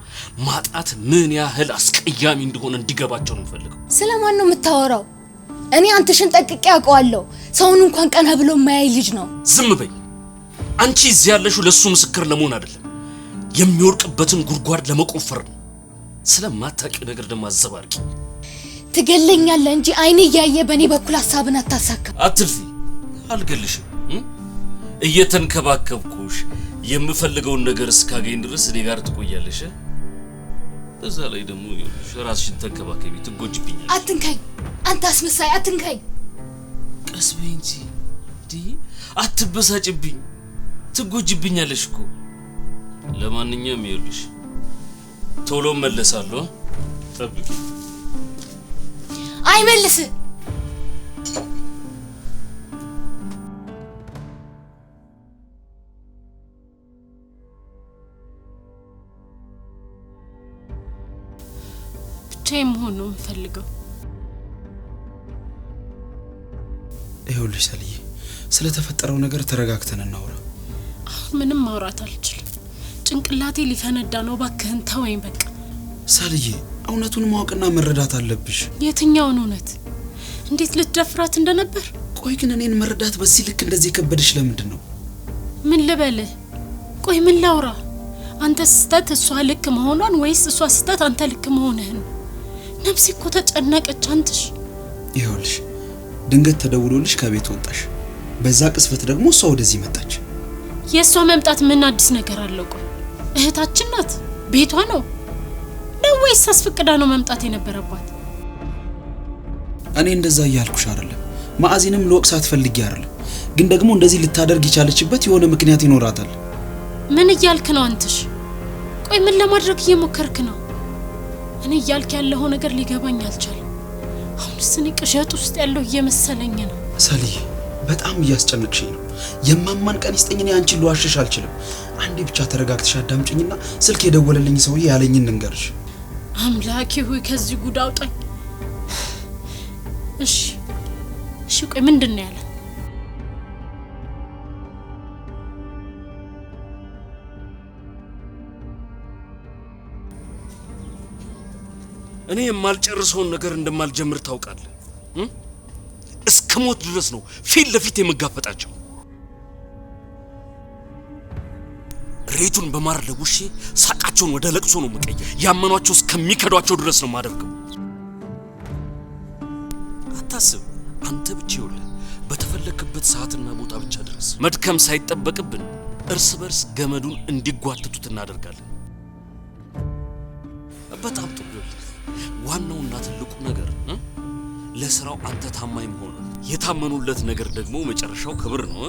ማጣት ምን ያህል አስቀያሚ እንደሆነ እንዲገባቸው ነው የምፈልገው። ስለማን ነው የምታወራው? እኔ አንተሽን ጠቅቄ አውቀዋለሁ። ሰውን እንኳን ቀና ብሎ የማያይ ልጅ ነው። ዝም በይ። አንቺ እዚህ ያለሽው ለሱ ምስክር ለመሆን አይደለም፣ የሚወርቅበትን ጉድጓድ ለመቆፈር ነው። ስለማታውቂው ነገር ደግሞ አዘባርቂ። ትገለኛለህ እንጂ አይኔ እያየ በእኔ በኩል ሐሳብን አታሳካ። አትልፊ፣ አልገልሽም። እየተንከባከብኩሽ የምፈልገውን ነገር እስካገኝ ድረስ እኔ ጋር ትቆያለሽ። በዛ ላይ ደግሞ ራስሽን ተንከባከቢ፣ ትጎጂብኛለሽ። አትንካኝ፣ አንተ አስመሳይ፣ አትንካኝ። ቀስ በይ እንጂ አትበሳጭብኝ፣ ትጎጂብኛለሽ እኮ። ለማንኛውም ይኸውልሽ ቶሎ መለሳለሁ፣ ጠብቂ። አይመልስ። ብቻዬን መሆን ነው የምፈልገው። ይኸውልሽ ሰልዬ፣ ስለተፈጠረው ነገር ተረጋግተን እናውራ። አሁን ምንም ማውራት አልችልም። ጭንቅላቴ ሊፈነዳ ነው። እባክህን ተወኝ በቃ። ሰልዬ፣ እውነቱን ማወቅና መረዳት አለብሽ። የትኛውን እውነት? እንዴት ልትደፍራት እንደነበር? ቆይ ግን እኔን መረዳት በዚህ ልክ እንደዚህ ከበደሽ ለምንድን ነው? ምን ልበልህ? ቆይ ምን ላውራ? አንተ ስህተት እሷ ልክ መሆኗን ወይስ እሷ ስህተት አንተ ልክ መሆንህን? ነፍሴ እኮ ተጨነቀች። አንተሽ ይኸውልሽ ድንገት ተደውሎልሽ ከቤት ወጣሽ። በዛ ቅስፈት ደግሞ እሷ ወደዚህ መጣች። የእሷ መምጣት ምን አዲስ ነገር አለው? ቆይ እህታችን ናት፣ ቤቷ ነው ወይስ አስፈቅዳ ነው መምጣት የነበረባት? እኔ እንደዛ እያልኩሽ አይደለም። ማዕዚንም ለወቅሳት ፈልጌ አይደለም። ግን ደግሞ እንደዚህ ልታደርግ የቻለችበት የሆነ ምክንያት ይኖራታል። ምን እያልክ ነው አንተሽ? ቆይ ምን ለማድረግ እየሞከርክ ነው? እኔ እያልክ ያለው ነገር ሊገባኝ አልቻለም። አሁንስ እኔ ቅዠት ውስጥ ያለው እየመሰለኝ ነው። ሰሊ በጣም እያስጨነቅሽኝ ነው። የማማን ቀን ይስጠኝ። እኔ አንቺን ልዋሽሽ አልችልም። አንዴ ብቻ ተረጋግተሽ አዳምጪኝና ስልክ የደወለልኝ ሰውዬ ያለኝን ልንገርሽ። አምላኬ ሆይ ከዚህ ጉድ አውጣኝ። እሺ ቆይ ምንድን ነው ያለ? እኔ የማልጨርሰውን ነገር እንደማልጀምር ታውቃለህ። እስከ ሞት ድረስ ነው ፊት ለፊት የምጋፈጣቸው። ሬቱን በማር ለውሼ ሳቃቸውን ወደ ለቅሶ ነው መቀየር። ያመኗቸው እስከሚከዷቸው ድረስ ነው ማደርገው። አታስብ፣ አንተ ብቻ ይኸውልህ በተፈለክበት ሰዓትና ቦታ ብቻ ድረስ። መድከም ሳይጠበቅብን እርስ በርስ ገመዱን እንዲጓተቱት እናደርጋለን። በጣም ጥሩ። ዋናውና ትልቁ ነገር ለስራው አንተ ታማኝ መሆን። የታመኑለት ነገር ደግሞ መጨረሻው ክብር ነው።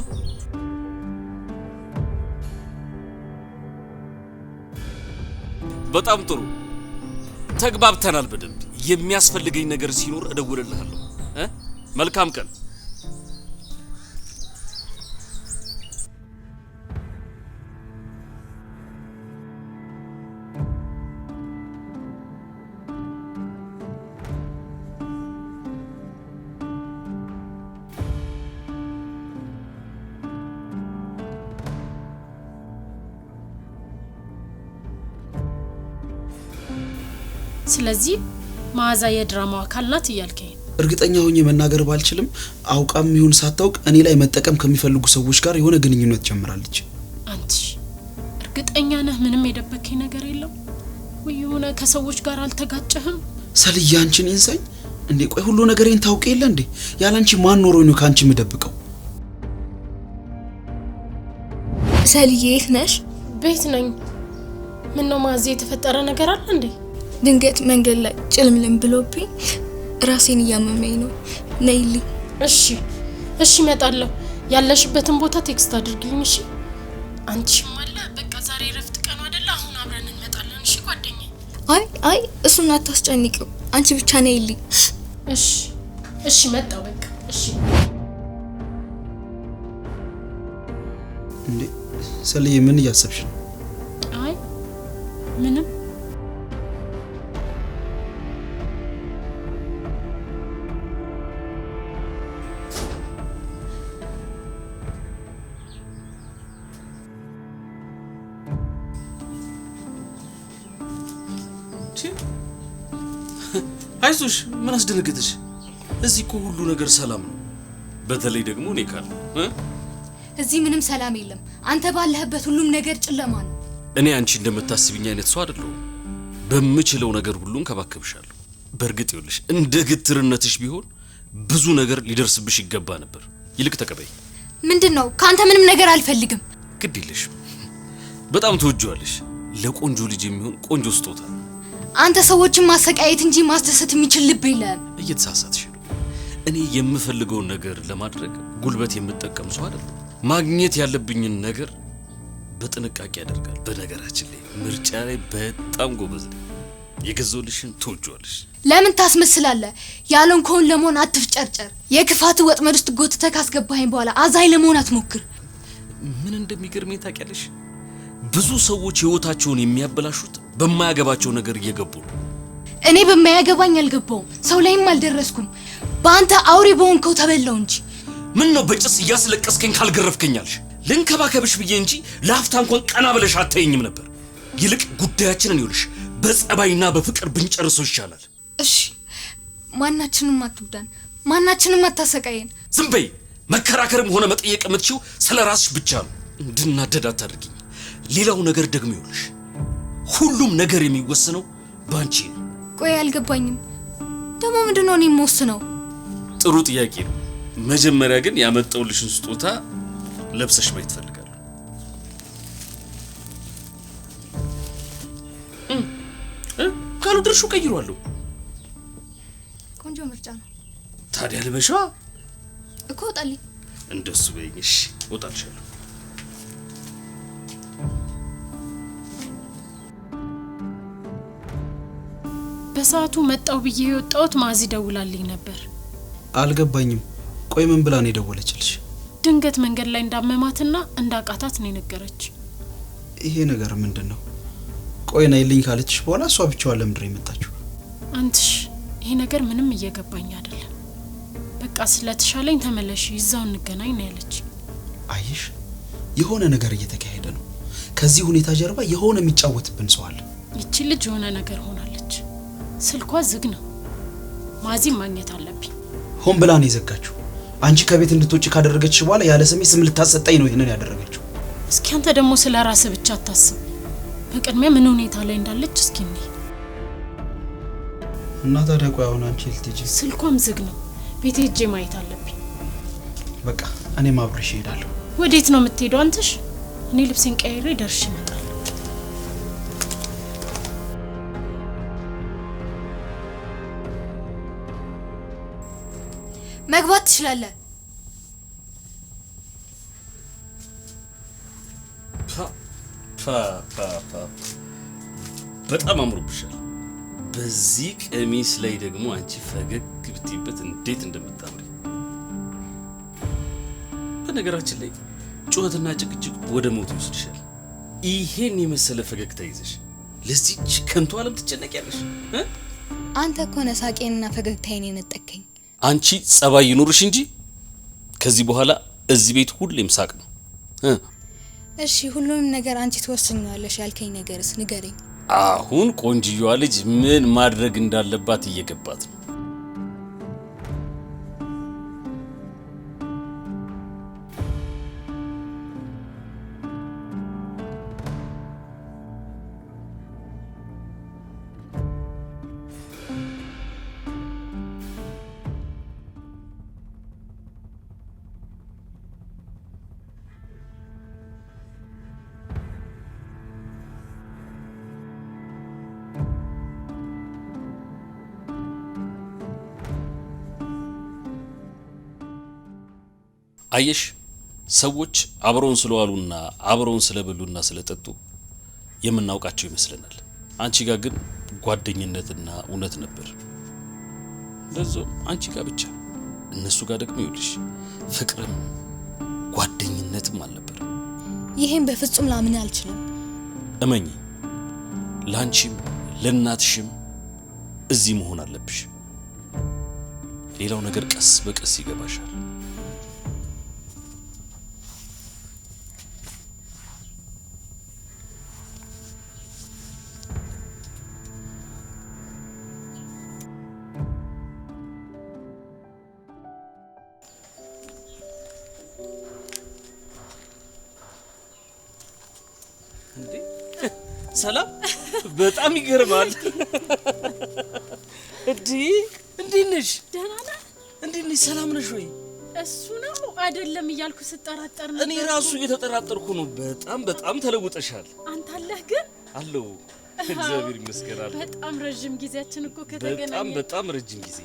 በጣም ጥሩ ተግባብተናል። በደንብ የሚያስፈልገኝ ነገር ሲኖር እደውልልሃለሁ። መልካም ቀን። ስለዚህ መዓዛ የድራማው አካል ናት እያልከኝ? እርግጠኛ ሆኜ መናገር ባልችልም አውቃም ይሁን ሳታውቅ እኔ ላይ መጠቀም ከሚፈልጉ ሰዎች ጋር የሆነ ግንኙነት ጀምራለች። አንቺ እርግጠኛ ነህ? ምንም የደበከኝ ነገር የለም ወይ? የሆነ ከሰዎች ጋር አልተጋጨህም? ሰልዬ አንቺን እንሳኝ እንዴ? ቆይ ሁሉ ነገሬን ታውቂ የለ እንዴ? ያላንቺ ማን ኖሮ ነው ካንቺ የምደብቀው? ሰልዬ የት ነሽ? ቤት ነኝ። ምን ነው ማዚ የተፈጠረ ነገር አለ እንዴ? ድንገት መንገድ ላይ ጭልምልም ብሎብኝ ራሴን እያመመኝ ነው። ነይልኝ። እሺ እመጣለሁ። ያለሽበትን ቦታ ቴክስት አድርጊልኝ። እሺ አንቺም አለ። በቃ ዛሬ ረፍት ቀኑ አይደለ? አሁን አብረን እንመጣለን። እሺ ጓደኛዬ። አይ እሱን አታስጨንቂው። አንቺ ብቻ ነይልኝ። እሺ መጣሁ። በቃ እሺ። እንዴ ሰልዬ ምን እያሰብሽ ነው? አይ ምንም። አይዞሽ፣ ምን አስደነገጠሽ? እዚህ እኮ ሁሉ ነገር ሰላም ነው። በተለይ ደግሞ እኔ ካለ እዚህ ምንም ሰላም የለም። አንተ ባለህበት ሁሉም ነገር ጨለማ ነው። እኔ አንቺ እንደምታስብኝ አይነት ሰው አይደለሁም። በምችለው ነገር ሁሉ እንከባከብሻለሁ። በእርግጥ ይኸውልሽ እንደ ግትርነትሽ ቢሆን ብዙ ነገር ሊደርስብሽ ይገባ ነበር። ይልቅ ተቀበይ። ምንድነው? ካንተ ምንም ነገር አልፈልግም። ግድ የለሽም። በጣም ትወጂዋለሽ። ለቆንጆ ልጅ የሚሆን ቆንጆ ስጦታ። አንተ ሰዎችን ማሰቃየት እንጂ ማስደሰት የሚችል ልብ የለህም። እየተሳሳትሽ ነው። እኔ የምፈልገውን ነገር ለማድረግ ጉልበት የምጠቀም ሰው አይደለም። ማግኘት ያለብኝን ነገር በጥንቃቄ ያደርጋል። በነገራችን ላይ ምርጫ ላይ በጣም ጎበዝ ነኝ። የገዛሁልሽን ትወጂዋለሽ። ለምን ታስመስላለህ? ያለውን ከሆነ ለመሆን አትፍጨርጨር። የክፋት ወጥመድ ውስጥ ጎትተህ ካስገባኸኝ በኋላ አዛኝ ለመሆን አትሞክር። ምን እንደሚገርመኝ ታውቂያለሽ? ብዙ ሰዎች ህይወታቸውን የሚያበላሹት በማያገባቸው ነገር እየገቡ ነው። እኔ በማያገባኝ አልገባውም፣ ሰው ላይም አልደረስኩም። በአንተ አውሬ በሆንከው ተበላው እንጂ። ምን ነው በጭስ እያስለቀስከኝ ካልገረፍከኛልሽ? ልንከባከብሽ ብዬ እንጂ ለአፍታ እንኳን ቀና ብለሽ አታየኝም ነበር። ይልቅ ጉዳያችንን ይኸውልሽ በጸባይና በፍቅር ብንጨርሰው ይሻላል። እሺ፣ ማናችንም አትጉዳን፣ ማናችንም አታሰቃየን። ዝም በይ። መከራከርም ሆነ መጠየቅ የምትችው ስለ ራስሽ ብቻ ነው። እንድናደድ አታድርጊኝ። ሌላው ነገር ደግሞ ይኸውልሽ ሁሉም ነገር የሚወሰነው ባንቺ ነው። ቆይ አልገባኝም። ደግሞ ምንድነው እኔ የምወስነው? ጥሩ ጥያቄ ነው። መጀመሪያ ግን ያመጣውልሽን ስጦታ ለብሰሽ ማየት ፈልጋለሁ። ካሉ ድርሹ ቀይሯለሁ። ቆንጆ ምርጫ ነው። ታዲያ ልበሻ እኮ ወጣልኝ። እንደሱ በይኝ። እሺ እወጣልሻለሁ። በሰዓቱ መጣው ብዬ የወጣሁት ማዚ ደውላልኝ ነበር። አልገባኝም። ቆይ ምን ብላ ነው የደወለችልሽ? ድንገት መንገድ ላይ እንዳመማትና እንዳቃታት ነው የነገረች። ይሄ ነገር ምንድነው? ቆይ ነይልኝ ካለችሽ በኋላ እሷ ብቻዋን ለምንድን ነው የመጣችው? አንትሽ ይሄ ነገር ምንም እየገባኝ አይደለም። በቃ ስለተሻለኝ ተመለሽ ይዛው እንገናኝ ነው ያለች። አይሽ የሆነ ነገር እየተካሄደ ነው። ከዚህ ሁኔታ ጀርባ የሆነ የሚጫወትብን ሰው አለ። ይቺ ልጅ የሆነ ነገር ሆናለች። ስልኳ ዝግ ነው። ማዚ ማግኘት አለብኝ። ሆን ብላ ነው የዘጋችው። አንቺ ከቤት እንድትወጪ ካደረገችሽ በኋላ ያለ ስሜ ስም ልታሰጠኝ ነው ይሄንን ያደረገችው። እስኪ አንተ ደግሞ ስለራስህ ብቻ አታስብ። በቅድሚያ ምን ሁኔታ ላይ እንዳለች እስኪ እንይ። እና ታዲያ ቆይ አሁን አንቺ ልትጂ? ስልኳም ዝግ ነው። ቤቴ ሄጄ ማየት አለብኝ። በቃ እኔም አብሬሽ እሄዳለሁ። ወዴት ነው የምትሄደው አንተሽ? እኔ ልብሴን ቀይሬ ደርሼ እመጣለሁ። መግባት ትችላለህ። በጣም አምሮብሻል። በዚህ ቀሚስ ላይ ደግሞ አንቺ ፈገግ ብትይበት እንዴት እንደምታምሪ። በነገራችን ላይ ጩኸትና ጭቅጭቅ ወደ ሞት ይወስድሻል። ይሄን የመሰለ ፈገግታ ይዘሽ ለዚህች ከንቱ ዓለም ትጨነቂያለሽ? አንተ እኮ ነህ ሳቄንና ፈገግታዬን የነጠቀኝ። አንቺ ጸባይ ይኑርሽ እንጂ ከዚህ በኋላ እዚህ ቤት ሁሌም ሳቅ ነው። እሺ ሁሉንም ነገር አንቺ ትወስኛለሽ ያልከኝ ነገርስ ንገረኝ። አሁን ቆንጅየዋ ልጅ ምን ማድረግ እንዳለባት እየገባት ነው። አየሽ ሰዎች አብረውን ስለዋሉና አብረውን ስለበሉና ስለጠጡ የምናውቃቸው ይመስለናል። አንቺ ጋር ግን ጓደኝነትና እውነት ነበር። ለዛው አንቺ ጋር ብቻ፣ እነሱ ጋር ደግሞ ይኸውልሽ ፍቅርም ጓደኝነትም አልነበር። ይሄን በፍጹም ላምን አልችልም። እመኚ፣ ላንቺም ለናትሽም እዚህ መሆን አለብሽ። ሌላው ነገር ቀስ በቀስ ይገባሻል። ሰላም በጣም ይገርማል። እንዴ ነሽ? ደህና ነህ? እንዴ ሰላም ነሽ ወይ? እሱ ነው አይደለም እያልኩ ስጠራጠር ነው። እኔ ራሱ እየተጠራጠርኩ ነው። በጣም ተለውጠሻል። አንተ አለህ ግን? አለው እግዚአብሔር ይመስገን። በጣም ረጅም ጊዜያችን እኮ ከተገናኘን። በጣም ረጅም ጊዜ።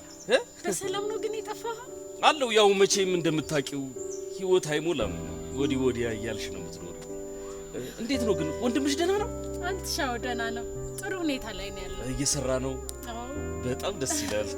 በሰላም ነው ግን የጠፋኸው? አለው ያው መቼም እንደምታውቂው ህይወት አይሞላም። ወዲያ እያልሽ ነው የምትኖሪው። እንዴት ነው ግን ወንድምሽ ደህና ነው? አንተሻው ደህና ነው። ጥሩ ሁኔታ ላይ ነው ያለው። እየሰራ ነው። በጣም ደስ ይላል።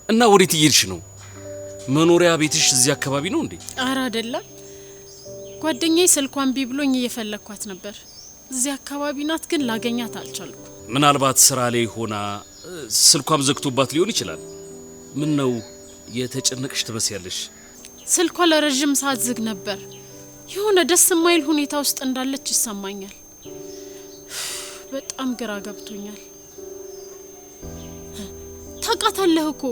እና ወዴት እየሄድሽ ነው? መኖሪያ ቤትሽ እዚህ አካባቢ ነው እንዴ? ኧረ አይደለም። ጓደኛዬ ስልኳን ቢብሎኝ እየፈለኳት ነበር። እዚህ አካባቢ ናት፣ ግን ላገኛት አልቻልኩም። ምናልባት ስራ ላይ ሆና ስልኳም ዘግቶባት ሊሆን ይችላል። ምን ነው የተጨነቅሽ ትመስያለሽ? ስልኳ ለረጅም ሰዓት ዝግ ነበር። የሆነ ደስ የማይል ሁኔታ ውስጥ እንዳለች ይሰማኛል። በጣም ግራ ገብቶኛል። ታውቃታለህ እኮ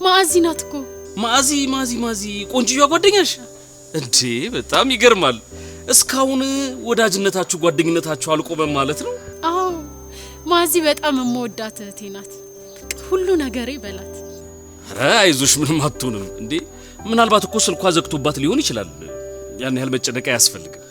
ማዕዚ ናት እኮ። ማዕዚ ቆንጆዋ ጓደኛሽ እንዴ? በጣም ይገርማል። እስካሁን ወዳጅነታችሁ ጓደኝነታችሁ አልቆመም ማለት ነው? አዎ ማዕዚ በጣም የምወዳት እህቴ ናት። ሁሉ ነገሬ በላት። ኧረ አይዞሽ ምንም አትሆንም እንዴ። ምናልባት እኮ ስልኳ ዘግቶባት ሊሆን ይችላል። ያን ያህል መጨነቅ አያስፈልግም።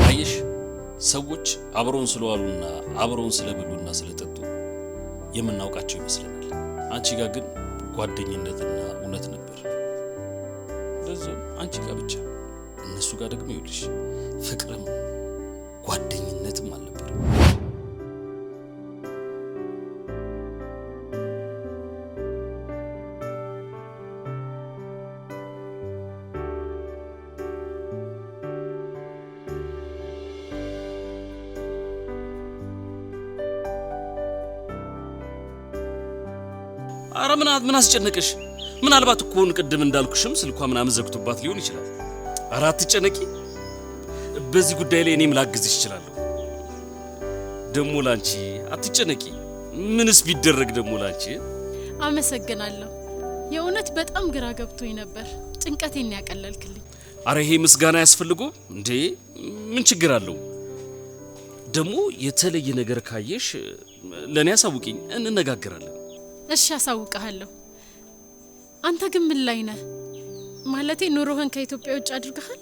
አየሽ ሰዎች አብረውን ስለዋሉና አብረውን ስለበሉና ስለጠጡ የምናውቃቸው ይመስለናል። አንቺ ጋር ግን ጓደኝነትና እውነት ነበር። ለዛም አንቺ ጋር ብቻ፣ እነሱ ጋር ደግሞ ይኸውልሽ ፍቅርም ጓደኝነትም አልነበር። አረ ምን አስጨነቀሽ? ምናልባት እኮ ቅድም እንዳልኩሽም ስልኳ ምናምን ዘግቶባት ሊሆን ይችላል። አረ አትጨነቂ። በዚህ ጉዳይ ላይ እኔም ላግዝሽ እችላለሁ። ደሞ ላንቺ አትጨነቂ። ምንስ ቢደረግ ደሞ ላንቺ። አመሰግናለሁ። የእውነት በጣም ግራ ገብቶኝ ነበር። ጭንቀቴን ያቀለልክልኝ። አረ ይሄ ምስጋና ያስፈልገው እንዴ? ምን ችግር አለው? ደሞ የተለየ ነገር ካየሽ ለኔ አሳውቂኝ፣ እንነጋገራለን። እሺ አሳውቀሃለሁ። አንተ ግን ምን ላይ ነህ? ማለቴ ኑሮህን ከኢትዮጵያ ውጭ አድርገሃል?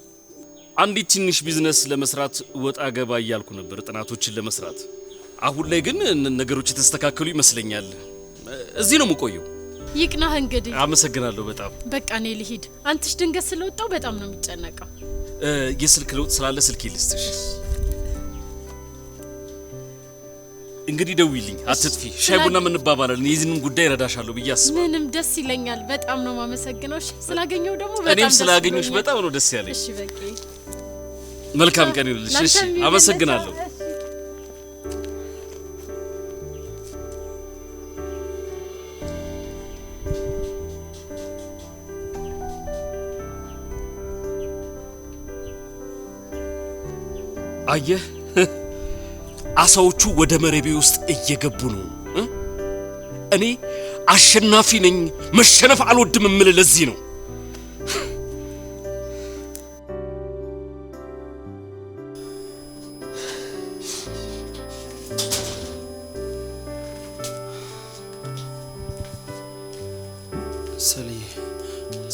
አንዲት ትንሽ ቢዝነስ ለመስራት ወጣ ገባ እያልኩ ነበር፣ ጥናቶችን ለመስራት። አሁን ላይ ግን ነገሮች የተስተካከሉ ይመስለኛል። እዚህ ነው የምቆየው። ይቅናህ እንግዲህ። አመሰግናለሁ በጣም። በቃ እኔ ልሂድ። አንተሽ ድንገት ስለወጣው በጣም ነው የሚጨነቀው። የስልክ ለውጥ ስላለ ስልክ ይልስትሽ። እንግዲህ ደውይልኝ፣ አትጥፊ። ሻይ ቡና ምን እንባባላለን። የዚህንም ጉዳይ ረዳሻለሁ ብዬ አስባለሁ። ምንም ደስ ይለኛል። በጣም ነው ማመሰግነው። እሺ ስላገኘው ደግሞ በጣም እኔም ስላገኘሽ በጣም ነው ደስ ያለኝ። እሺ በቃ መልካም ቀን ይሁንልሽ። እሺ አመሰግናለሁ። አየህ አሳዎቹ ወደ መረቤ ውስጥ እየገቡ ነው። እኔ አሸናፊ ነኝ፣ መሸነፍ አልወድም የምልህ ለዚህ ነው። ሰልዬ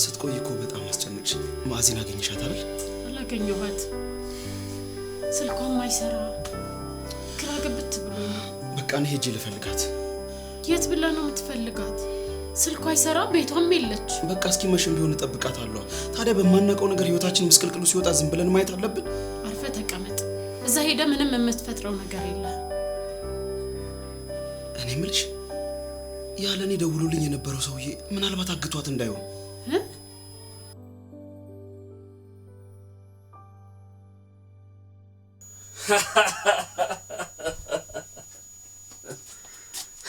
ስትቆይ እኮ በጣም አስጨነቅሽ። ማዕዚን አገኘሻት አይደል? አላገኘኋት። ስልኳም አይሰራ። ግራ ገብት ብሎ ነው። በቃ እኔ ሄጄ ልፈልጋት። የት ብላ ነው የምትፈልጋት? ስልኳ አይሰራ፣ ቤቷም የለች። በቃ እስኪ መሽም ቢሆን እጠብቃታለሁ። ታዲያ በማናውቀው ነገር ህይወታችን ምስቅልቅሉ ሲወጣ ዝም ብለን ማየት አለብን? አርፈ ተቀመጥ። እዛ ሄደ ምንም የምትፈጥረው ነገር የለም። እኔ የምልሽ ያለ እኔ ደውሎልኝ የነበረው ሰውዬ ምናልባት አግቷት እንዳይሆን።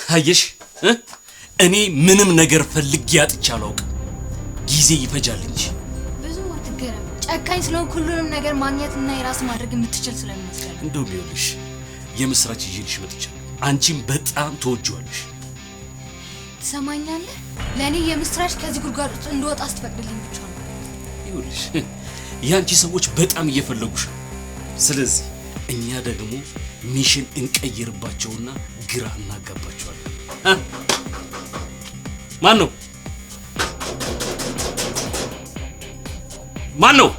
አየሽ እኔ ምንም ነገር ፈልጌ አጥቼ አላውቅም። ጊዜ ይፈጃል እንጂ። ብዙም አትገረም። ጨካኝ ስለሆንክ ሁሉንም ነገር ማግኘትና የራስ ማድረግ የምትችል ስለሚመስል። እንደውም ይኸውልሽ የምስራች ይዤልሽ መጥቻለሁ። አንቺም በጣም ተወጂዋለሽ። ትሰማኛለህ? ለእኔ የምስራች ከዚህ ጉድጓድ ውስጥ እንደወጣ አስተፈቅድልኝ ብቻ ነው። ይኸውልሽ ያንቺ ሰዎች በጣም እየፈለጉሽ ነው። ስለዚህ እኛ ደግሞ ሚሽን እንቀይርባቸውና ግራ እናጋባቸዋለን። ማን ነው?